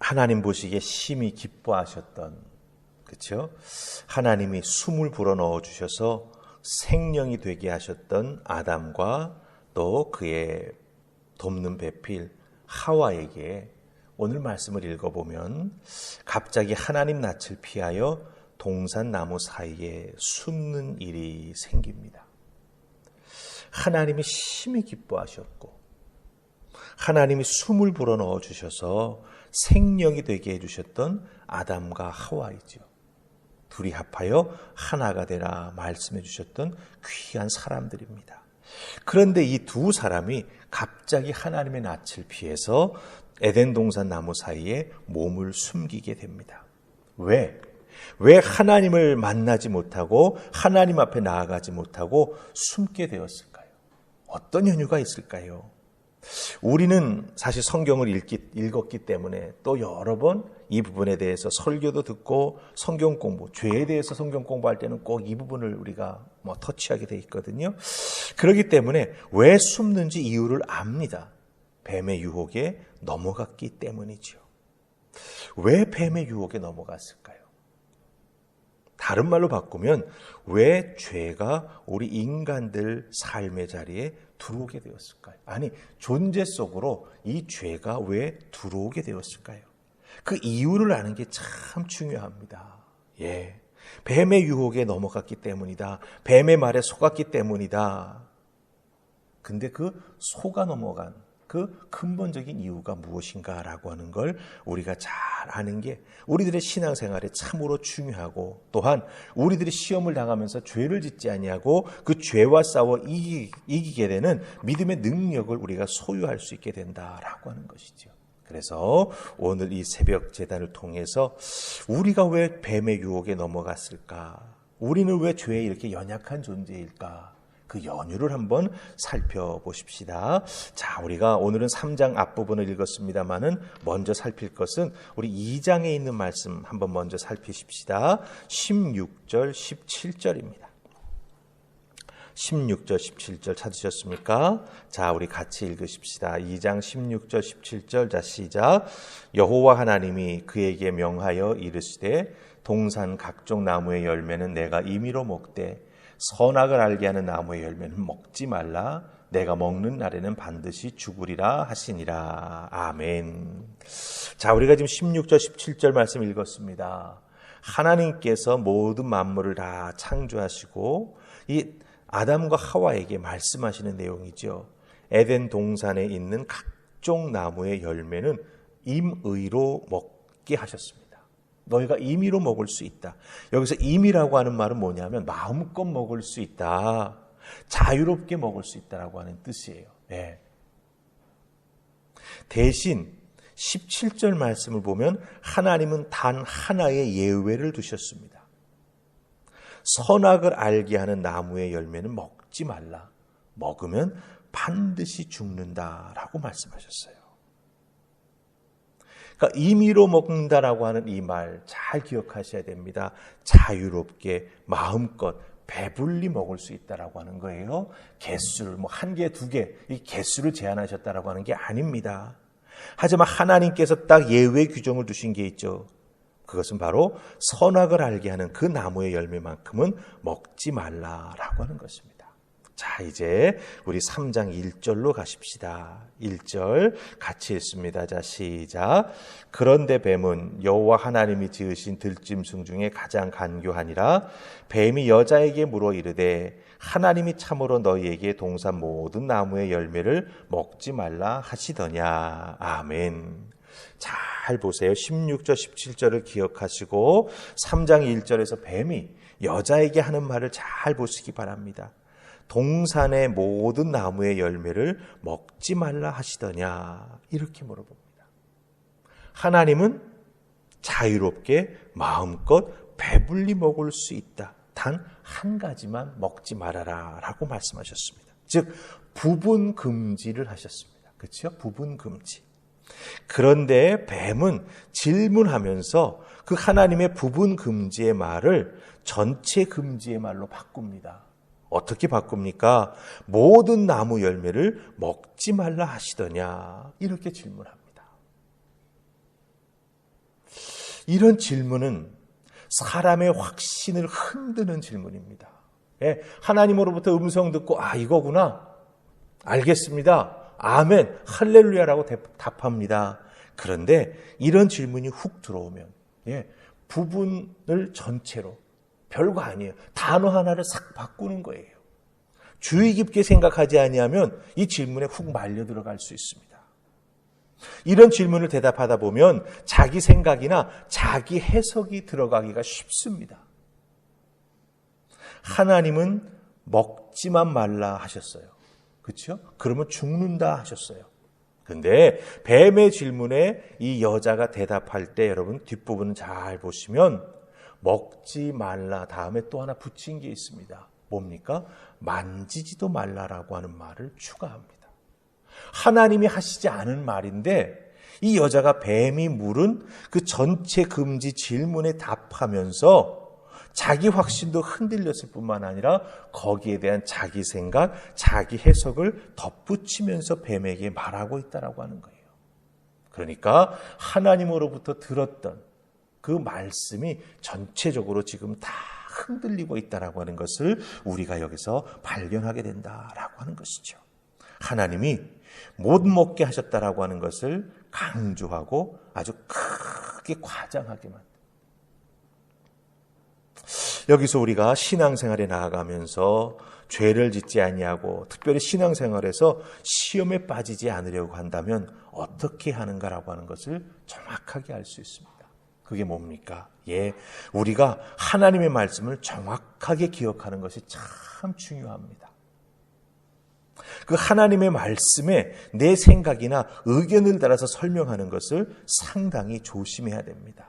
하나님 보시기에 심히 기뻐하셨던, 그렇죠? 하나님이 숨을 불어넣어 주셔서 생명이 되게 하셨던 아담과 또 그의 돕는 배필 하와에게 오늘 말씀을 읽어보면 갑자기 하나님 낯을 피하여 동산나무 사이에 숨는 일이 생깁니다. 하나님이 심히 기뻐하셨고 하나님이 숨을 불어넣어 주셔서 생명이 되게 해주셨던 아담과 하와이죠. 둘이 합하여 하나가 되라 말씀해 주셨던 귀한 사람들입니다. 그런데 이 두 사람이 갑자기 하나님의 낯을 피해서 에덴 동산 나무 사이에 몸을 숨기게 됩니다. 왜 하나님을 만나지 못하고 하나님 앞에 나아가지 못하고 숨게 되었을까요? 어떤 연유가 있을까요? 우리는 사실 성경을 읽었기 때문에 또 여러 번 이 부분에 대해서 설교도 듣고 성경 공부, 죄에 대해서 성경 공부할 때는 꼭 이 부분을 우리가 터치하게 돼 있거든요. 그렇기 때문에 왜 숨는지 이유를 압니다. 뱀의 유혹에 넘어갔기 때문이죠. 왜 뱀의 유혹에 넘어갔을까요? 다른 말로 바꾸면 왜 죄가 우리 인간들 삶의 자리에 들어오게 되었을까요? 아니, 존재 속으로 이 죄가 왜 들어오게 되었을까요? 그 이유를 아는 게 참 중요합니다. 뱀의 유혹에 넘어갔기 때문이다. 뱀의 말에 속았기 때문이다. 근데 그 속아 넘어간 그 근본적인 이유가 무엇인가라고 하는 걸 우리가 잘 아는 게 우리들의 신앙생활에 참으로 중요하고, 또한 우리들이 시험을 당하면서 죄를 짓지 아니하고 그 죄와 싸워 이기게 되는 믿음의 능력을 우리가 소유할 수 있게 된다라고 하는 것이죠. 그래서 오늘 이 새벽 제단을 통해서 우리가 왜 뱀의 유혹에 넘어갔을까? 우리는 왜 죄에 이렇게 연약한 존재일까? 그 연유를 한번 살펴보십시다. 자, 우리가 오늘은 3장 앞부분을 읽었습니다만은 먼저 살필 것은 우리 2장에 있는 말씀 한번 먼저 살피십시다. 16절, 17절입니다. 16절, 17절 찾으셨습니까? 자, 우리 같이 읽으십시다. 2장 16절, 17절. 자, 시작. 여호와 하나님이 그에게 명하여 이르시되 동산 각종 나무의 열매는 내가 임의로 먹되 선악을 알게 하는 나무의 열매는 먹지 말라. 내가 먹는 날에는 반드시 죽으리라 하시니라. 아멘. 자, 우리가 지금 16절, 17절 말씀 읽었습니다. 하나님께서 모든 만물을 다 창조하시고 이 아담과 하와에게 말씀하시는 내용이죠. 에덴 동산에 있는 각종 나무의 열매는 임의로 먹게 하셨습니다. 너희가 임의로 먹을 수 있다. 여기서 임의라고 하는 말은 뭐냐면 마음껏 먹을 수 있다. 자유롭게 먹을 수 있다라고 하는 뜻이에요. 대신 17절 말씀을 보면 하나님은 단 하나의 예외를 두셨습니다. 선악을 알게 하는 나무의 열매는 먹지 말라. 먹으면 반드시 죽는다라고 말씀하셨어요. 그러니까 임의로 먹는다라고 하는 이 말 잘 기억하셔야 됩니다. 자유롭게 마음껏 배불리 먹을 수 있다라고 하는 거예요. 개수를 한 개, 두 개, 이 개수를 제한하셨다라고 하는 게 아닙니다. 하지만 하나님께서 딱 예외 규정을 두신 게 있죠. 그것은 바로 선악을 알게 하는 그 나무의 열매만큼은 먹지 말라라고 하는 것입니다. 자, 이제 우리 3장 1절로 가십시다. 1절 같이 읽습니다. 자, 시작. 그런데 뱀은 여호와 하나님이 지으신 들짐승 중에 가장 간교하니라. 뱀이 여자에게 물어 이르되 하나님이 참으로 너희에게 동산 모든 나무의 열매를 먹지 말라 하시더냐. 아멘. 잘 보세요. 16절, 17절을 기억하시고 3장 1절에서 뱀이 여자에게 하는 말을 잘 보시기 바랍니다. 동산의 모든 나무의 열매를 먹지 말라 하시더냐. 이렇게 물어봅니다. 하나님은 자유롭게 마음껏 배불리 먹을 수 있다. 단 한 가지만 먹지 말아라 라고 말씀하셨습니다. 즉 부분 금지를 하셨습니다. 그렇죠? 부분 금지. 그런데 뱀은 질문하면서 그 하나님의 부분 금지의 말을 전체 금지의 말로 바꿉니다. 어떻게 바꿉니까? 모든 나무 열매를 먹지 말라 하시더냐. 이렇게 질문합니다. 이런 질문은 사람의 확신을 흔드는 질문입니다. 예, 하나님으로부터 음성 듣고 이거구나. 알겠습니다. 아멘, 할렐루야라고 답합니다. 그런데 이런 질문이 훅 들어오면 부분을 전체로 별거 아니에요. 단어 하나를 싹 바꾸는 거예요. 주의 깊게 생각하지 아니하면 이 질문에 훅 말려 들어갈 수 있습니다. 이런 질문을 대답하다 보면 자기 생각이나 자기 해석이 들어가기가 쉽습니다. 하나님은 먹지만 말라 하셨어요. 그렇죠? 그러면 죽는다 하셨어요. 근데 뱀의 질문에 이 여자가 대답할 때 여러분 뒷부분 잘 보시면 먹지 말라 다음에 또 하나 붙인 게 있습니다. 뭡니까? 만지지도 말라라고 하는 말을 추가합니다. 하나님이 하시지 않은 말인데 이 여자가 뱀이 물은 그 전체 금지 질문에 답하면서 자기 확신도 흔들렸을 뿐만 아니라 거기에 대한 자기 생각, 자기 해석을 덧붙이면서 뱀에게 말하고 있다라고 하는 거예요. 그러니까 하나님으로부터 들었던 그 말씀이 전체적으로 지금 다 흔들리고 있다라고 하는 것을 우리가 여기서 발견하게 된다라고 하는 것이죠. 하나님이 못 먹게 하셨다라고 하는 것을 강조하고 아주 크게 과장하게 만듭니다. 여기서 우리가 신앙생활에 나아가면서 죄를 짓지 아니하고 특별히 신앙생활에서 시험에 빠지지 않으려고 한다면 어떻게 하는가라고 하는 것을 정확하게 알 수 있습니다. 그게 뭡니까? 우리가 하나님의 말씀을 정확하게 기억하는 것이 참 중요합니다. 그 하나님의 말씀에 내 생각이나 의견을 따라서 설명하는 것을 상당히 조심해야 됩니다.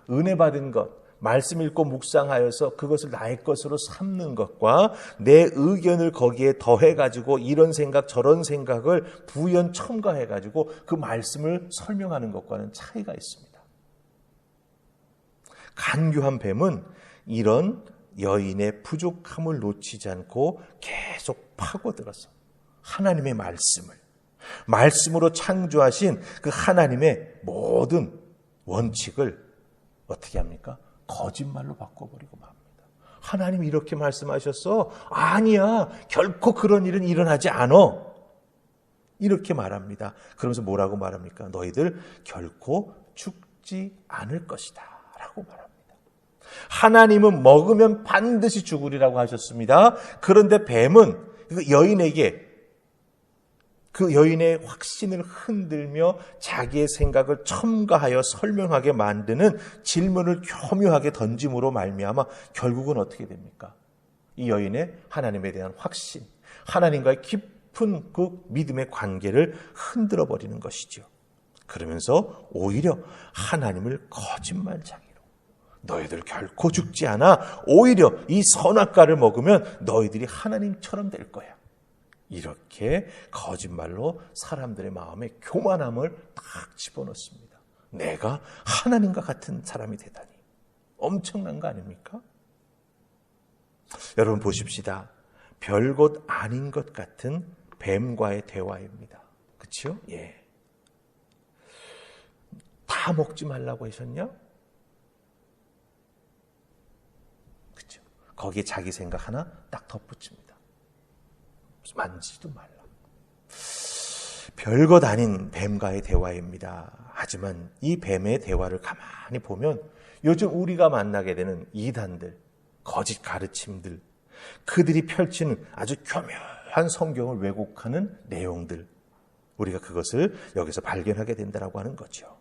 은혜 받은 것, 말씀 읽고 묵상하여서 그것을 나의 것으로 삼는 것과 내 의견을 거기에 더해가지고 이런 생각 저런 생각을 부연 첨가해가지고 그 말씀을 설명하는 것과는 차이가 있습니다. 간교한 뱀은 이런 여인의 부족함을 놓치지 않고 계속 파고들어서 하나님의 말씀으로 창조하신 그 하나님의 모든 원칙을 어떻게 합니까? 거짓말로 바꿔버리고 맙니다. 하나님이 이렇게 말씀하셨어? 아니야, 결코 그런 일은 일어나지 않아. 이렇게 말합니다. 그러면서 뭐라고 말합니까? 너희들 결코 죽지 않을 것이다 라고 말합니다. 하나님은 먹으면 반드시 죽으리라고 하셨습니다. 그런데 뱀은 그 여인의 확신을 흔들며 자기의 생각을 첨가하여 설명하게 만드는 질문을 교묘하게 던짐으로 말미암아 결국은 어떻게 됩니까? 이 여인의 하나님에 대한 확신, 하나님과의 깊은 그 믿음의 관계를 흔들어 버리는 것이죠. 그러면서 오히려 하나님을 거짓말쟁이로 너희들 결코 죽지 않아. 오히려 이 선악과를 먹으면 너희들이 하나님처럼 될 거야. 이렇게 거짓말로 사람들의 마음에 교만함을 딱 집어넣습니다. 내가 하나님과 같은 사람이 되다니. 엄청난 거 아닙니까? 여러분 보십시다. 별것 아닌 것 같은 뱀과의 대화입니다. 그렇죠? 다 먹지 말라고 하셨냐? 그렇죠? 거기에 자기 생각 하나 딱 덧붙입니다. 만지지도 말라. 별것 아닌 뱀과의 대화입니다. 하지만 이 뱀의 대화를 가만히 보면 요즘 우리가 만나게 되는 이단들, 거짓 가르침들, 그들이 펼치는 아주 교묘한 성경을 왜곡하는 내용들, 우리가 그것을 여기서 발견하게 된다고 하는 거죠.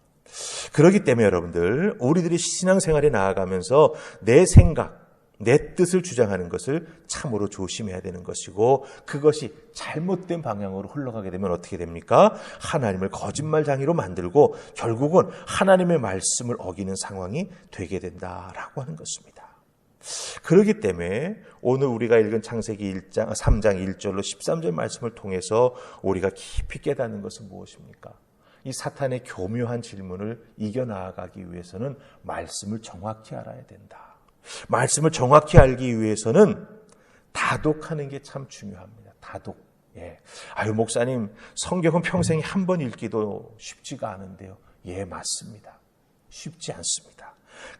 그렇기 때문에 여러분들, 우리들이 신앙생활에 나아가면서 내 생각, 내 뜻을 주장하는 것을 참으로 조심해야 되는 것이고, 그것이 잘못된 방향으로 흘러가게 되면 어떻게 됩니까? 하나님을 거짓말쟁이로 만들고 결국은 하나님의 말씀을 어기는 상황이 되게 된다라고 하는 것입니다. 그렇기 때문에 오늘 우리가 읽은 창세기 3장 1절로 13절 말씀을 통해서 우리가 깊이 깨닫는 것은 무엇입니까? 이 사탄의 교묘한 질문을 이겨나가기 위해서는 말씀을 정확히 알아야 된다. 말씀을 정확히 알기 위해서는 다독하는 게 참 중요합니다. 다독. 아유, 목사님, 성경은 평생에 한 번 읽기도 쉽지가 않은데요. 맞습니다. 쉽지 않습니다.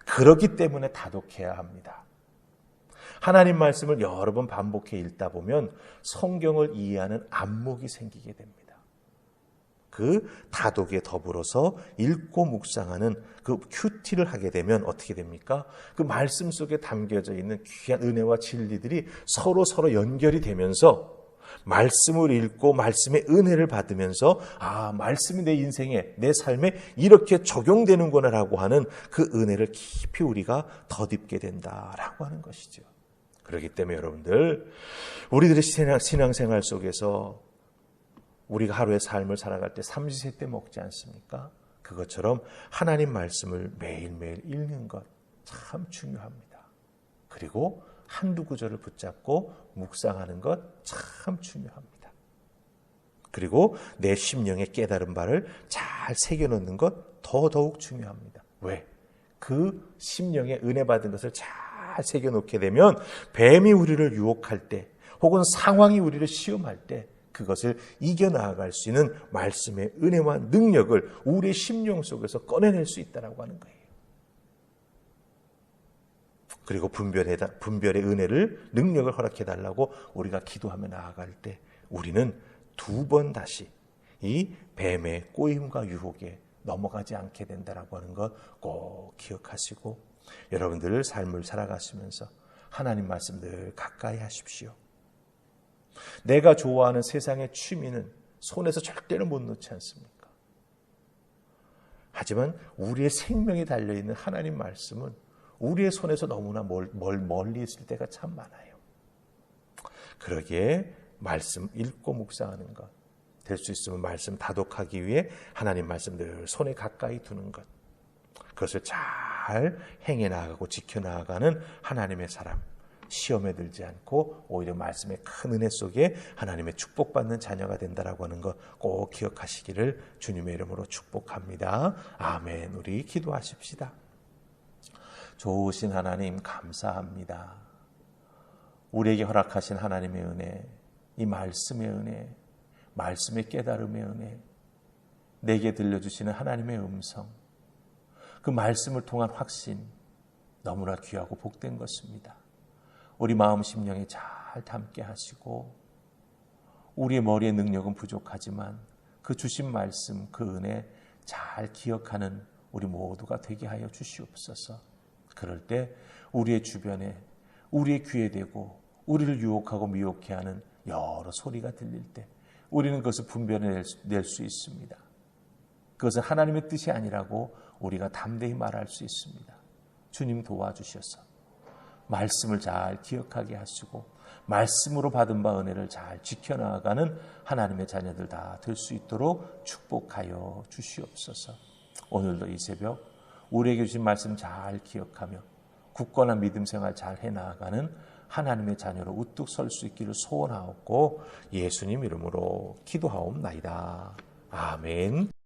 그렇기 때문에 다독해야 합니다. 하나님 말씀을 여러 번 반복해 읽다 보면 성경을 이해하는 안목이 생기게 됩니다. 그 다독에 더불어서 읽고 묵상하는 그 큐티를 하게 되면 어떻게 됩니까? 그 말씀 속에 담겨져 있는 귀한 은혜와 진리들이 서로 연결이 되면서 말씀을 읽고 말씀의 은혜를 받으면서 말씀이 내 인생에, 내 삶에 이렇게 적용되는구나라고 하는 그 은혜를 깊이 우리가 덧입게 된다라고 하는 것이죠. 그렇기 때문에 여러분들, 우리들의 신앙생활 속에서 우리가 하루의 삶을 살아갈 때 삼시세때 먹지 않습니까? 그것처럼 하나님 말씀을 매일매일 읽는 것 참 중요합니다. 그리고 한두 구절을 붙잡고 묵상하는 것 참 중요합니다. 그리고 내 심령에 깨달은 바를 잘 새겨놓는 것 더더욱 중요합니다. 왜? 그 심령에 은혜 받은 것을 잘 새겨놓게 되면 뱀이 우리를 유혹할 때 혹은 상황이 우리를 시험할 때 그것을 이겨나갈 수 있는 말씀의 은혜와 능력을 우리의 심령 속에서 꺼내낼 수 있다고 하는 거예요. 그리고 분별의 은혜를, 능력을 허락해달라고 우리가 기도하며 나아갈 때 우리는 두 번 다시 이 뱀의 꼬임과 유혹에 넘어가지 않게 된다고 하는 것 꼭 기억하시고 여러분들 삶을 살아가시면서 하나님 말씀 늘 가까이 하십시오. 내가 좋아하는 세상의 취미는 손에서 절대로 못 놓지 않습니까? 하지만 우리의 생명이 달려있는 하나님 말씀은 우리의 손에서 너무나 멀리 있을 때가 참 많아요. 그러기에 말씀 읽고 묵상하는 것, 될 수 있으면 말씀 다독하기 위해 하나님 말씀 늘 손에 가까이 두는 것, 그것을 잘 행해 나가고 지켜나가는 하나님의 사람, 시험에 들지 않고 오히려 말씀의 큰 은혜 속에 하나님의 축복받는 자녀가 된다라고 하는 것 꼭 기억하시기를 주님의 이름으로 축복합니다. 아멘. 우리 기도하십시다. 좋으신 하나님 감사합니다. 우리에게 허락하신 하나님의 은혜, 이 말씀의 은혜, 말씀의 깨달음의 은혜, 내게 들려주시는 하나님의 음성, 그 말씀을 통한 확신, 너무나 귀하고 복된 것입니다. 우리 마음 심령에 잘 담게 하시고 우리의 머리의 능력은 부족하지만 그 주신 말씀, 그 은혜 잘 기억하는 우리 모두가 되게 하여 주시옵소서. 그럴 때 우리의 주변에, 우리의 귀에 대고 우리를 유혹하고 미혹해 하는 여러 소리가 들릴 때 우리는 그것을 분별해낼 수 있습니다. 그것은 하나님의 뜻이 아니라고 우리가 담대히 말할 수 있습니다. 주님 도와주셔서 말씀을 잘 기억하게 하시고 말씀으로 받은 바 은혜를 잘 지켜나가는 하나님의 자녀들 다 될 수 있도록 축복하여 주시옵소서. 오늘도 이 새벽 우리에게 주신 말씀 잘 기억하며 굳건한 믿음 생활 잘 해나가는 하나님의 자녀로 우뚝 설 수 있기를 소원하옵고 예수님 이름으로 기도하옵나이다. 아멘.